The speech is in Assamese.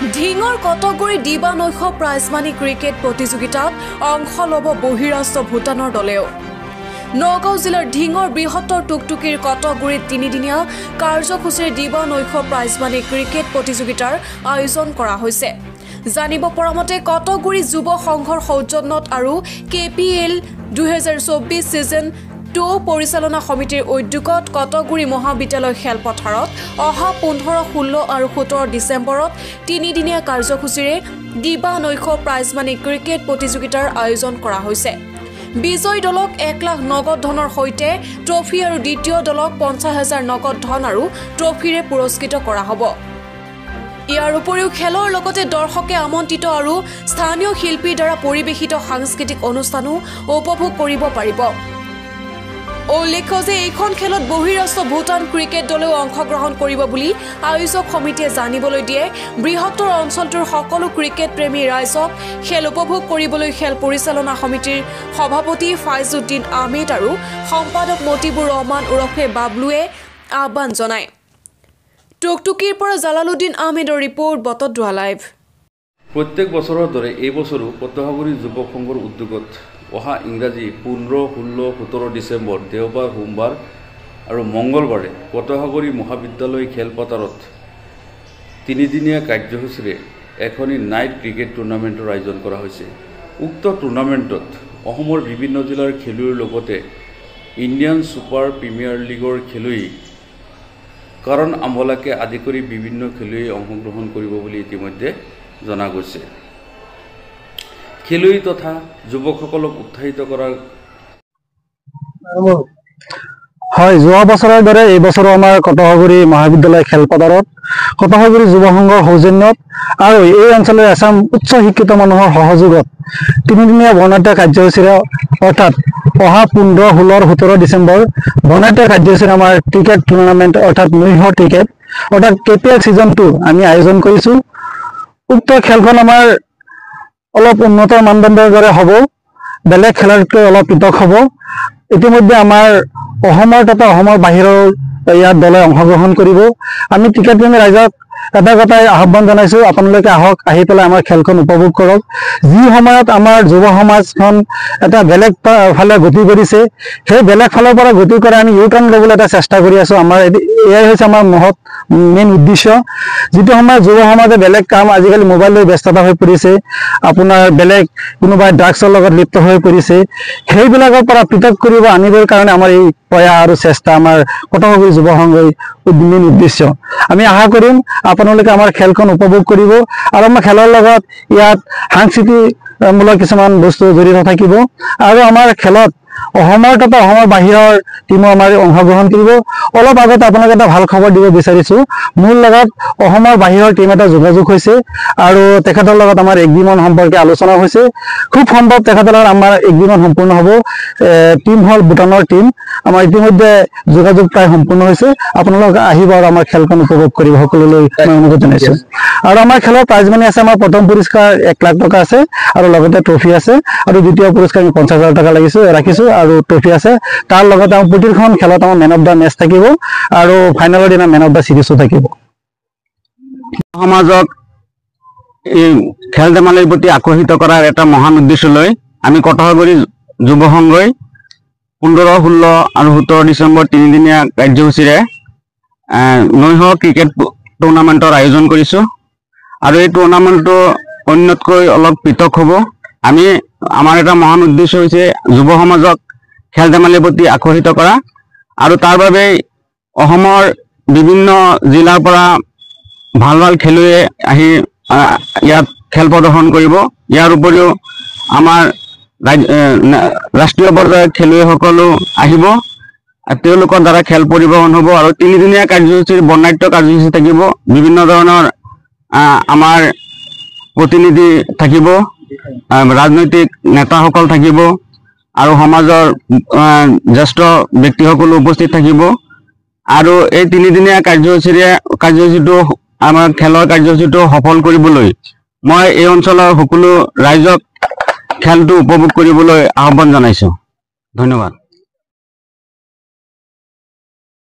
ঢিঙৰ কটগুৰি দিবা নৈশ প্ৰাইজমানী ক্ৰিকেট প্ৰতিযোগিতাত অংশ ল'ব বহিৰাষ্ট্ৰ ভূটানৰ দলেও। নগাঁও জিলাৰ ঢিঙৰ বৃহত্তৰ টুকটুকিৰ কটগুৰিত তিনিদিনীয়া কাৰ্যসূচীৰ দিবা নৈশ প্ৰাইজমানী ক্ৰিকেট প্ৰতিযোগিতাৰ আয়োজন কৰা হৈছে। জানিব পৰা মতে কটগুৰি যুৱ সংঘৰ সৌজন্যত আৰু KPL 2024 ছিজন 2 পৰিচালনা সমিতিৰ উদ্যোগত কটগুৰি মহাবিদ্যালয় খেলপথাৰত অহা 15, 16 আৰু 17 ডিচেম্বৰত তিনিদিনীয়া কাৰ্যসূচীৰে দিবা নৈশ প্ৰাইজমানী ক্ৰিকেট প্ৰতিযোগিতাৰ আয়োজন কৰা হৈছে। বিজয়ী দলক 1 লাখ নগদ ধনৰ সৈতে ট্ৰফি আৰু দ্বিতীয় দলক 50,000 নগদ ধন আৰু ট্ৰফিৰে পুৰস্কৃত কৰা হ'ব। ইয়াৰ উপৰিও খেলৰ লগতে দৰ্শকে আমন্ত্ৰিত আৰু স্থানীয় শিল্পীৰ দ্বাৰা পৰিৱেশিত সাংস্কৃতিক অনুষ্ঠানো উপভোগ কৰিব পাৰিব। উল্লেখ্য যে এইখন খেলত বহিৰাষ্ট্ৰ ভূটান ক্ৰিকেট দলেও অংশগ্ৰহণ কৰিব বুলি আয়োজক সমিতিয়ে জানিবলৈ দিয়ে। বৃহত্তৰ অঞ্চলটোৰ সকলো ক্ৰিকেট প্ৰেমী ৰাইজক খেল উপভোগ কৰিবলৈ খেল পৰিচালনা সমিতিৰ সভাপতি ফাইজুদ্দিন আহমেদ আৰু সম্পাদক মতিবুৰ ৰহমান ওৰফে বাবলুৱে আহ্বান জনায়। টুকটুকিৰ পৰা জালালুদ্দিন আহমেদৰ ৰিপৰ্ট, বটদ্ৰোৱা লাইভ। প্ৰত্যেক বছৰৰ দৰে এই বছৰো কটগুৰি যুৱ সংঘৰ উদ্যোগত অহা ইংৰাজী 15, 16, 17 ডিচেম্বৰ দেওবাৰ, সোমবাৰ আৰু মংগলবাৰে কটগুৰি মহাবিদ্যালয় খেলপথাৰত তিনিদিনীয়া কাৰ্যসূচীৰে এখনি নাইট ক্ৰিকেট টুৰ্ণামেণ্টৰ আয়োজন কৰা হৈছে। উক্ত টুৰ্ণামেণ্টত অসমৰ বিভিন্ন জিলাৰ খেলুৱৈৰ লগতে ইণ্ডিয়ান ছুপাৰ প্ৰিমিয়াৰ লীগৰ খেলুৱৈ কৰণ আম্বলাকে আদি কৰি বিভিন্ন খেলুৱৈয়ে অংশগ্ৰহণ কৰিব বুলি ইতিমধ্যে জনা গৈছে। খেলুৱৈ তথা যুৱকসকলক উৎসাহিত কৰাৰ হয়, যোৱা বছৰৰ দৰে এই বছৰো আমাৰ কটগুৰি মহাবিদ্যালয় খেলপথাৰত কটগুৰি যুৱ সংঘৰ সৌজন্যত আৰু এই অঞ্চলৰ এচাম উচ্চ শিক্ষিত মানুহৰ সহযোগত তিনিদিনীয়া বৰ্ণাঢ্য কাৰ্যসূচীৰে অৰ্থাৎ অহা 15, 16, 17 ডিচেম্বৰ বৰ্ণাঢ্য কাৰ্যসূচীৰে আমাৰ ক্ৰিকেট টুৰ্ণামেণ্ট অৰ্থাৎ নৈশ ক্ৰিকেট অৰ্থাৎ KPL ছিজন 2 আমি আয়োজন কৰিছোঁ। উক্ত খেলখন আমাৰ অলপ উন্নত মানদণ্ডৰ দৰে হ'ব, বেলেগ খেলতকৈ অলপ পৃথক হ'ব। ইতিমধ্যে আমাৰ অসমৰ তথা অসমৰ বাহিৰৰ ইয়াত দলে অংশগ্ৰহণ কৰিব। আমি ক্ৰিকেট প্ৰেমী ৰাইজক এটা কথাই আহ্বান জনাইছোঁ, আপোনালোকে আহক, আহি পেলাই আমাৰ খেলখন উপভোগ কৰক। যি সময়ত আমাৰ যুৱ সমাজখন এটা বেলেগ ফালে গতি কৰিছে, সেই বেলেগ ফালৰ পৰা গতি কৰি আমি ইউটাৰ্ণ ল'বলৈ এটা চেষ্টা কৰি আছোঁ। আমাৰ এয়াই হৈছে আমাৰ মেইন উদ্দেশ্য। যিটো সময়ত যুৱ সমাজে বেলেগ কাম, আজিকালি মোবাইল লৈ ব্যস্ততা হৈ পৰিছে, আপোনাৰ বেলেগ কোনোবাই ড্ৰাগছৰ লগত লিপ্ত হৈ পৰিছে, সেইবিলাকৰ পৰা পৃথক কৰিব আনিবৰ কাৰণে আমাৰ এই প্ৰয়াস আৰু চেষ্টা আমাৰ কটগুৰি যুৱ সংঘৰ মেইন উদ্দেশ্য। আমি আশা কৰিম আপোনালোকে আমাৰ খেলখন উপভোগ কৰিব আৰু আমাৰ খেলৰ লগত ইয়াত সাংস্কৃতিকমূলক কিছুমান বস্তু জড়িত থাকিব আৰু আমাৰ খেলত অসমৰ তথা অসমৰ বাহিৰৰ টিমো আমাৰ অংশগ্ৰহণ কৰিব। অলপ আগত আপোনাক এটা ভাল খবৰ দিব বিচাৰিছোঁ, মোৰ লগত অসমৰ বাহিৰৰ টিম এটা যোগাযোগ হৈছে আৰু তেখেতৰ লগত আমাৰ এগ্ৰিমেণ্ট সম্পৰ্কে আলোচনা হৈছে। খুব সম্ভৱ তেখেতৰ লগত আমাৰ এগ্ৰিমেণ্ট সম্পূৰ্ণ হ'ব। টিম হ'ল ভূটানৰ টিম। আমাৰ ইতিমধ্যে যোগাযোগ প্ৰায় সম্পূৰ্ণ হৈছে। আপোনালোক আহিব আৰু আমাৰ খেলখন উপভোগ কৰিব, সকলোলৈ মই অনুৰোধ জনাইছোঁ। আৰু আমাৰ খেলৰ প্ৰাইজ মানি আছে, আমাৰ প্ৰথম পুৰস্কাৰ 1 লাখ টকা আছে আৰু লগতে ট্ৰফি আছে আৰু দ্বিতীয় পুৰস্কাৰ আমি 50,000 টকা ৰাখিছোঁ আৰু ট্ৰফি আছে। তাৰ লগতে আমাৰ প্ৰতিখন খেলত আমাৰ মেন অফ দ্য মেচ থাকিব আৰু ফাইনেলৰ দিনা মেন অফ দ্য চিৰিজো থাকিব। সমাজক এই খেল ধেমালিৰ প্ৰতি আকৰ্ষিত কৰাৰ এটা মহান উদ্দেশ্য লৈ আমি কটগুৰি যুৱ সংঘই 15, 16 আৰু 17 ডিচেম্বৰ তিনিদিনীয়া কাৰ্যসূচীৰে নৈশ ক্ৰিকেট টুৰ্ণামেণ্টৰ আয়োজন কৰিছোঁ আৰু এই টুৰ্ণামেণ্টটো অন্যতকৈ অলপ পৃথক হ'ব। আমাৰ এটা মহান উদ্দেশ্য হৈছে যুৱ সমাজক খেল ধেমালিৰ প্ৰতি আকৰ্ষিত কৰা আৰু তাৰ বাবে অসমৰ বিভিন্ন জিলাৰ পৰা ভাল ভাল খেলুৱৈয়ে আহি ইয়াত খেল প্ৰদৰ্শন কৰিব। ইয়াৰ উপৰিও আমাৰ ৰাষ্ট্ৰীয় পৰ্যায়ৰ খেলুৱৈসকলো আহিব, তেওঁলোকৰ দ্বাৰা খেল পৰিৱেশন হ'ব আৰু তিনিদিনীয়া কাৰ্যসূচীৰ বৰ্ণাঢ্য কাৰ্যসূচী থাকিব। বিভিন্ন ধৰণৰ আমাৰ প্ৰতিনিধি থাকিব, ৰাজনৈতিক নেতাসকল থাকিব আৰু সমাজৰ জ্যেষ্ঠ ব্যক্তিসকলো উপস্থিত থাকিব আৰু এই তিনিদিনীয়া কাৰ্যসূচীটো আমাৰ খেলৰ কাৰ্যসূচীটো সফল কৰিবলৈ মই এই অঞ্চলৰ সকলো ৰাইজক খেলটো উপভোগ কৰিবলৈ আহ্বান জনাইছোঁ। ধন্যবাদ।